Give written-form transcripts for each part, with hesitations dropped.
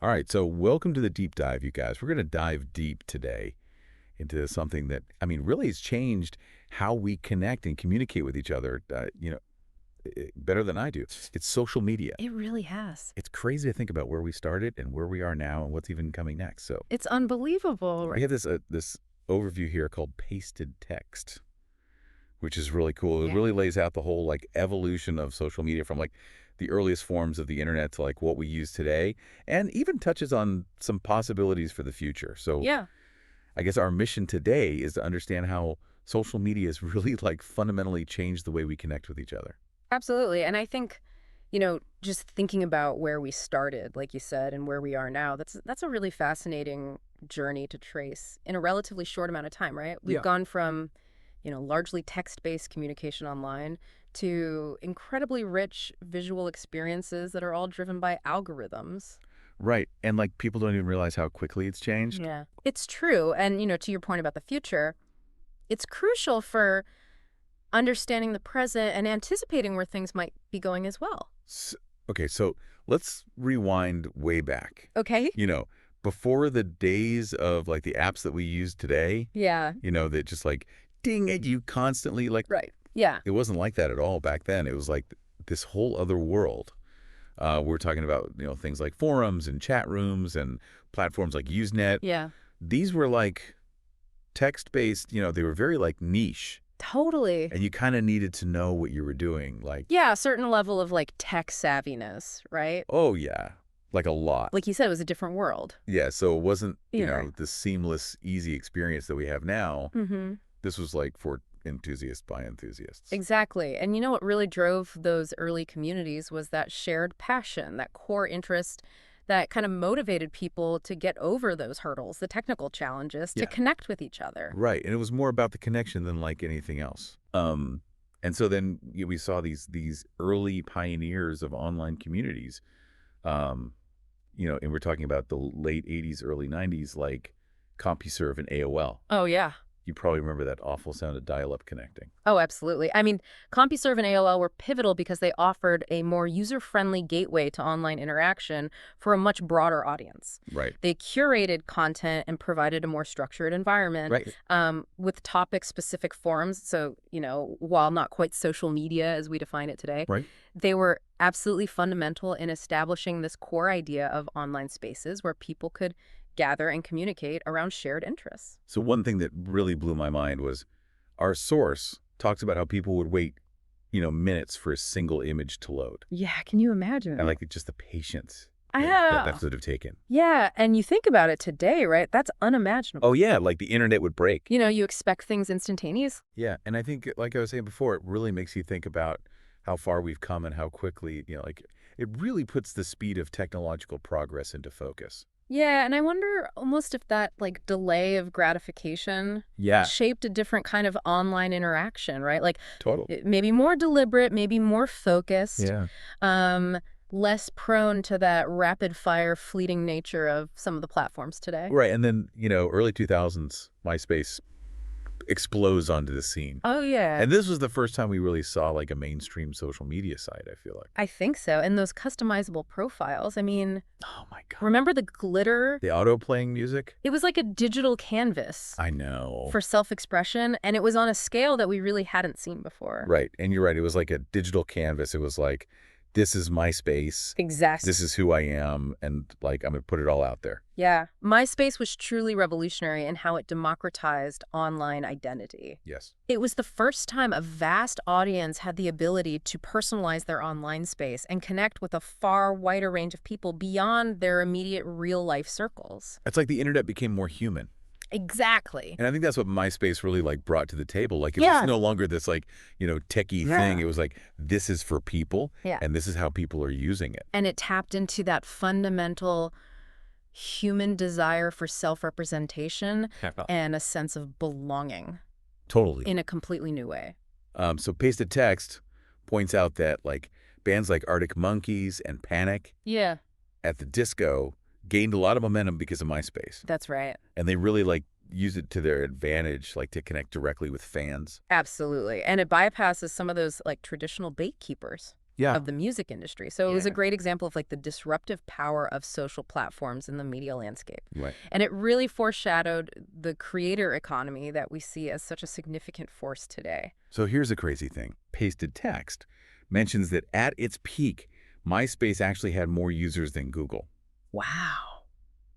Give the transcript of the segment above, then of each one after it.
All right, so welcome to the deep dive, you guys. We're going to dive deep today into something that, really has changed how we connect and communicate with each other, better than I do. It's social media. It really has. It's crazy to think about where we started and where we are now and what's even coming next. So It's unbelievable. we have this overview here called pasted text, which is really cool. It Yeah. really lays out the whole evolution of social media from the earliest forms of the internet to what we use today, and even touches on some possibilities for the future. So Yeah, I guess our mission today is to understand how social media has really fundamentally changed the way we connect with each other. absolutely. And I think, just thinking about where we started, like you said, and where we are now, that's a really fascinating journey to trace in a relatively short amount of time, right? We've Yeah. gone from, largely text-based communication online to incredibly rich visual experiences that are all driven by algorithms. Right. And people don't even realize how quickly it's changed. Yeah. It's true. And, to your point about the future, it's crucial for understanding the present and anticipating where things might be going as well. S Okay, so let's rewind way back. Okay? You know, before the days of the apps that we use today, Yeah. that just ding at you constantly. Right. Yeah. It wasn't like that at all back then. It was this whole other world. We're talking about, things like forums and chat rooms and platforms like Usenet. Yeah. These were text-based, they were very niche, Totally. and you kind of needed to know what you were doing. Yeah, a certain level of tech savviness, right? Oh yeah, a lot. Like you said, it was a different world. Yeah, so it wasn't, Yeah. the seamless, easy experience that we have now. Mm-hmm. This was for enthusiasts by enthusiasts. Exactly. And what really drove those early communities was that shared passion, that core interest that kind of motivated people to get over those hurdles, the technical challenges, to Yeah, connect with each other. right. And it was more about the connection than anything else. And so then we saw these early pioneers of online communities. Um, and we're talking about the late 80s, early 90s, like CompuServe and AOL. Oh, yeah. You probably remember that awful sound of dial-up connecting. Oh, absolutely. I mean, CompuServe and AOL were pivotal because they offered a more user-friendly gateway to online interaction for a much broader audience. Right. They curated content and provided a more structured environment Right. with topic-specific forums. So, while not quite social media as we define it today, Right. they were absolutely fundamental in establishing this core idea of online spaces where people could gather and communicate around shared interests. So one thing that really blew my mind was our source talks about how people would wait, minutes for a single image to load. Yeah, can you imagine? And just the patience I that know. would have taken. Yeah, and you think about it today, right? That's unimaginable. Oh yeah, the internet would break. You expect things instantaneous. Yeah, and I think, like I was saying before, it really makes you think about how far we've come and how quickly, it really puts the speed of technological progress into focus. Yeah, and I wonder almost if that delay of gratification Yeah, shaped a different kind of online interaction, right? total. Maybe more deliberate, maybe more focused, Yeah. um, less prone to that rapid fire fleeting nature of some of the platforms today. Right, and then, early 2000s, MySpace explodes onto the scene. Oh, yeah. And this was the first time we really saw a mainstream social media site, I feel like. I think so. And those customizable profiles, I mean, Oh my God. remember the glitter? The auto-playing music? It was like a digital canvas I know. for self-expression, and it was on a scale that we really hadn't seen before. Right, and you're right. It was like a digital canvas. It was this is my space. Exactly. This is who I am, and I'm going to put it all out there. Yeah. MySpace was truly revolutionary in how it democratized online identity. Yes. It was the first time a vast audience had the ability to personalize their online space and connect with a far wider range of people beyond their immediate real-life circles. It's like the internet became more human. Exactly. And I think that's what MySpace really brought to the table. It Yeah. was no longer this techie thing. It was this is for people, Yeah. and this is how people are using it. And it tapped into that fundamental human desire for self-representation and a sense of belonging Totally. in a completely new way. So pasted text points out that bands like Arctic Monkeys and Panic Yeah, at the disco gained a lot of momentum because of MySpace. that's right. And they really use it to their advantage, to connect directly with fans. Absolutely. And it bypasses some of those traditional gatekeepers. Yeah. of the music industry. So it was a Yeah. great example of like the disruptive power of social platforms in the media landscape. Right. And it really foreshadowed the creator economy that we see as such a significant force today. So here's a crazy thing. Pasted Text mentions that at its peak, MySpace actually had more users than Google. Wow.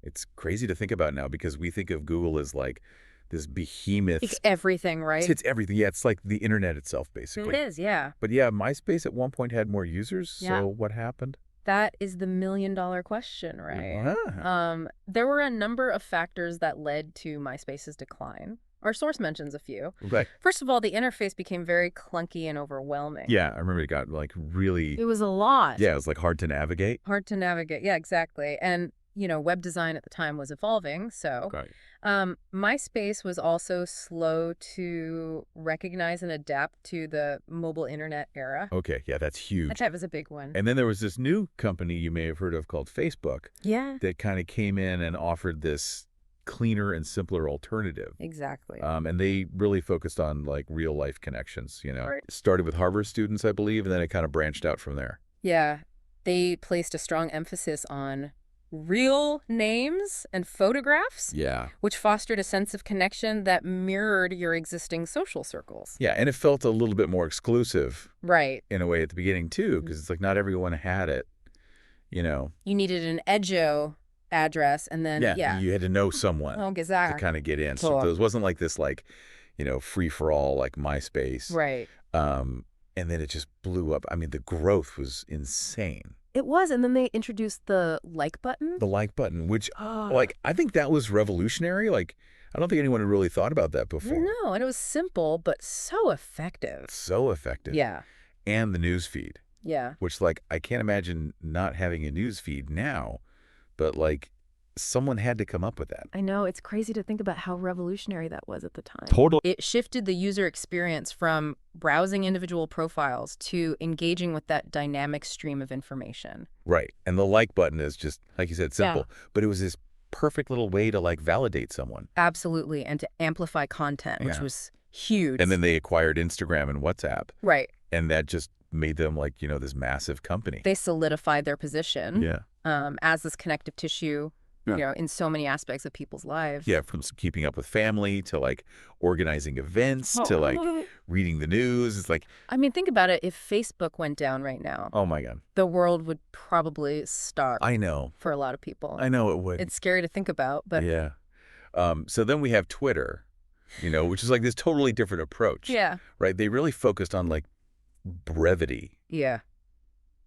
It's crazy to think about now because we think of Google as like this behemoth. Like everything, right? It's everything. Yeah, it's like the internet itself, It basically. is, yeah. But yeah, MySpace at one point had more users. Yeah. So what happened? That is the million-dollar question, right? Ah. There were a number of factors that led to MySpace's decline. Our source mentions a few. Right. First of all, the interface became very clunky and overwhelming. Yeah, I remember it got like really. It was a lot. Yeah, it was like hard to navigate. Hard to navigate. Yeah, exactly. And, web design at the time was evolving, so Okay. MySpace was also slow to recognize and adapt to the mobile internet era. Okay, yeah, that's huge. That was a big one. And then there was this new company you may have heard of called Facebook Yeah, that kind of came in and offered this cleaner and simpler alternative. exactly. And they really focused on like real life connections, Right. It started with Harvard students, I believe, and then it kind of branched out from there. Yeah, they placed a strong emphasis on real names and photographs, Yeah. which fostered a sense of connection that mirrored your existing social circles. Yeah, and it felt a little bit more exclusive Right. in a way at the beginning too, because it's like not everyone had it, You needed an Edjo address and then, yeah. You had to know someone Oh, to exactly. kind of get in. So it wasn't like this like, free for all like MySpace. Right. And then it just blew up. I mean, the growth was insane. It was, and then they introduced the like button. The like button, which Oh, I think that was revolutionary. Like, I don't think anyone had really thought about that before. no, and it was simple, but so effective. So effective. Yeah, And the news feed, yeah. which like I can't imagine not having a news feed now, but like someone had to come up with that. I know, it's crazy to think about how revolutionary that was at the time. Totally. It shifted the user experience from browsing individual profiles to engaging with that dynamic stream of information. Right. And the like button is just, like you said, simple. But it was this perfect little way to like validate someone. Absolutely, and to amplify content, which Yeah. was huge. And then they acquired Instagram and WhatsApp. Right. And that just made them like, this massive company. They solidified their position Yeah. as this connective tissue, Yeah. in so many aspects of people's lives. Yeah, from keeping up with family to like organizing events to like reading the news. It's like, I mean, think about it. If Facebook went down right now, oh my God. the world would probably starve I know. for a lot of people. I know it would. It's scary to think about, but Yeah. So then we have Twitter, which is like this totally different approach. yeah. Right? They really focused on like brevity. Yeah.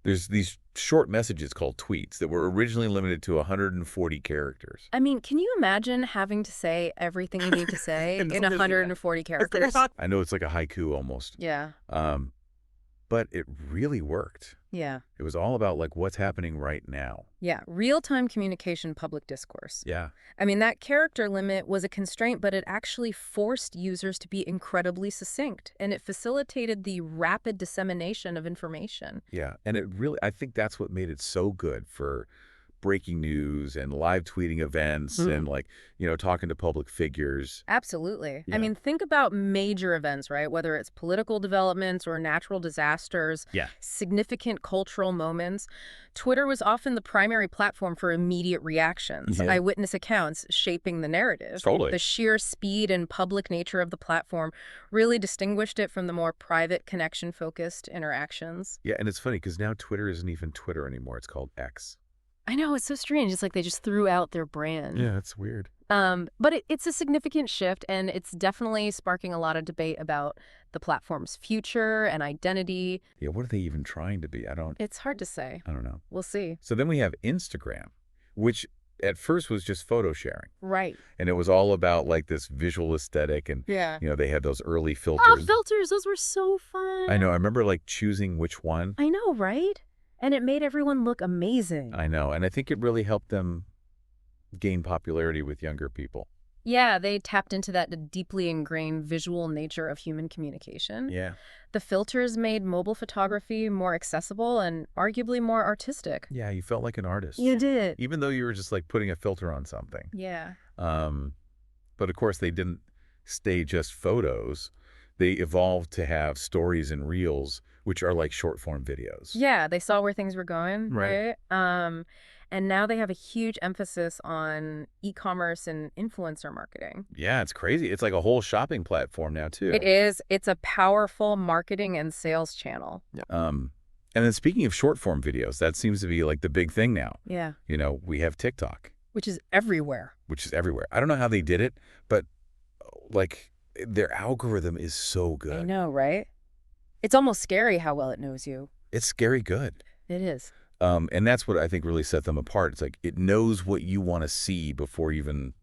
There's these short messages called tweets that were originally limited to 140 characters. I mean, can you imagine having to say everything you need to say in 140 characters? I know it's like a haiku almost. Yeah. But it really worked. Yeah. It was all about like what's happening right now. Yeah. Real-time communication, public discourse. Yeah. I mean, that character limit was a constraint, but it actually forced users to be incredibly succinct, and it facilitated the rapid dissemination of information. Yeah. And I think that's what made it so good for breaking news and live tweeting events and like, talking to public figures. Absolutely. Yeah. I mean, think about major events, right? Whether it's political developments or natural disasters, Yeah. significant cultural moments. Twitter was often the primary platform for immediate reactions, Yeah. eyewitness accounts shaping the narrative. Totally. The sheer speed and public nature of the platform really distinguished it from the more private, connection-focused interactions. Yeah. And it's funny because now Twitter isn't even Twitter anymore. It's called X. I know, it's so strange. It's like they just threw out their brand. Yeah, it's weird. But it's a significant shift, and it's definitely sparking a lot of debate about the platform's future and identity. Yeah, what are they even trying to be? It's hard to say. I don't know. We'll see. So then we have Instagram, which at first was just photo sharing. Right. And it was all about like this visual aesthetic and, Yeah. they had those early filters. Oh, filters. Those were so fun. I know. I remember like choosing which one. I know, right? And it made everyone look amazing. I know. And I think it really helped them gain popularity with younger people. Yeah, they tapped into that deeply ingrained visual nature of human communication. Yeah. The filters made mobile photography more accessible and arguably more artistic. Yeah, you felt like an artist. You did. Even though you were just like putting a filter on something. Yeah. But of course they didn't stay just photos. They evolved to have stories and reels, which are like short form videos. Yeah, they saw where things were going, Right. right? And now they have a huge emphasis on e-commerce and influencer marketing. Yeah, it's crazy. It's like a whole shopping platform now It too. is. It's a powerful marketing and sales channel. Yeah. And then speaking of short form videos, that seems to be like the big thing now. Yeah. We have TikTok, Which is everywhere. which is everywhere. I don't know how they did it, but like their algorithm is so I good. know, right? It's almost scary how well it knows you. It's scary good. It is. And that's what I think really set them apart. It's like it knows what you want to see before even,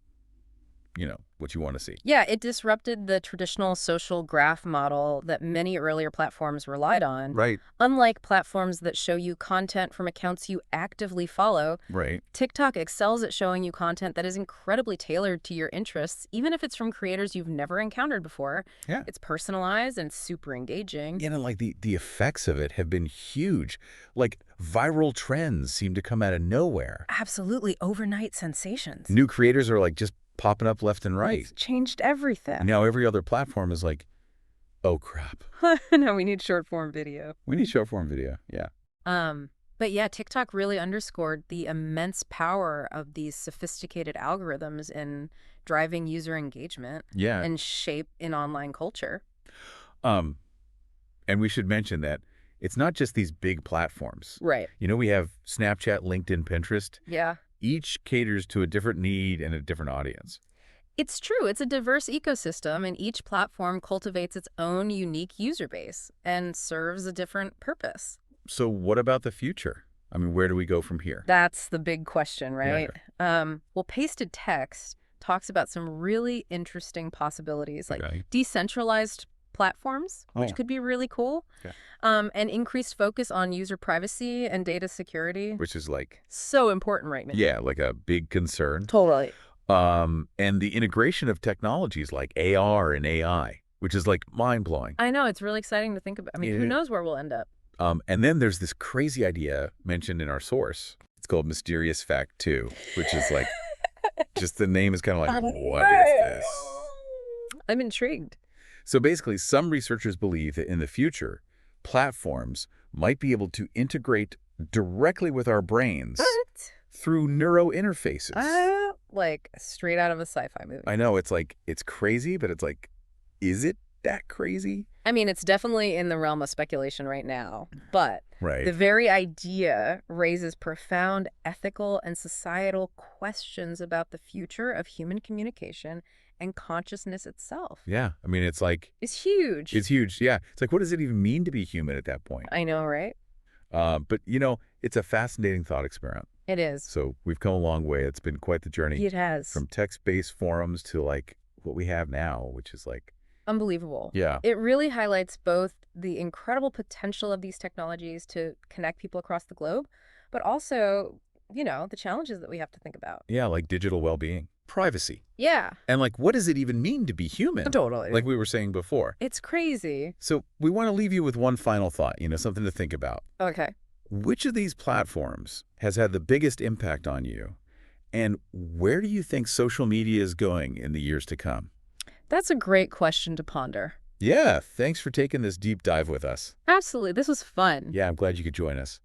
what you want to see. Yeah, it disrupted the traditional social graph model that many earlier platforms relied on. Right. Unlike platforms that show you content from accounts you actively follow, Right. TikTok excels at showing you content that is incredibly tailored to your interests, even if it's from creators you've never encountered before. Yeah. It's personalized and super engaging. And like the effects of it have been huge. Like viral trends seem to come out of nowhere. Absolutely overnight sensations. New creators are like just popping up left and right. It's changed everything. Now every other platform is like, oh crap, Now we need short form video. we need short form video. Yeah. But yeah, TikTok really underscored the immense power of these sophisticated algorithms in driving user engagement Yeah. and shape in online culture. And we should mention that it's not just these big platforms. Right. We have Snapchat, LinkedIn, Pinterest. Yeah. Each caters to a different need and a different audience. It's true. It's a diverse ecosystem, and each platform cultivates its own unique user base and serves a different purpose. So what about the future? I mean, where do we go from here? That's the big question, right? Well, Pasted Text talks about some really interesting possibilities, like Okay. decentralized platforms, which Oh. could be really cool, Okay. and increased focus on user privacy and data security. Which is like, So important right now. yeah, like a big concern. Totally. And the integration of technologies like AR and AI, which is like mind-blowing. I know. It's really exciting to think about. I mean, who Yeah. knows where we'll end up? And then there's this crazy idea mentioned in our source. It's called Mysterious Fact 2, which is like, just the name is kind of like, what is this? I'm intrigued. So basically, some researchers believe that in the future, platforms might be able to integrate directly with our brains What? through neuro interfaces. Like straight out of a sci-fi movie. I know it's like, it's crazy, but it's like, is it that crazy? I mean, it's definitely in the realm of speculation right now, but Right. the very idea raises profound ethical and societal questions about the future of human communication and consciousness itself. Yeah. I mean, it's like, It's huge. it's huge. Yeah. It's like, what does it even mean to be human at that point? I know, right? But, it's a fascinating thought experiment. It is. So we've come a long way. It's been quite the journey It has. from text-based forums to like what we have now, which is like, Unbelievable. yeah. It really highlights both the incredible potential of these technologies to connect people across the globe, but also, the challenges that we have to think about. Yeah, like digital well-being, privacy. Yeah. And like, what does it even mean to be human? Totally. Like we were saying before. It's crazy. So we want to leave you with one final thought, something to think about. Okay. Which of these platforms has had the biggest impact on you? And where do you think social media is going in the years to come? That's a great question to ponder. Yeah, thanks for taking this deep dive with us. Absolutely. This was fun. Yeah, I'm glad you could join us.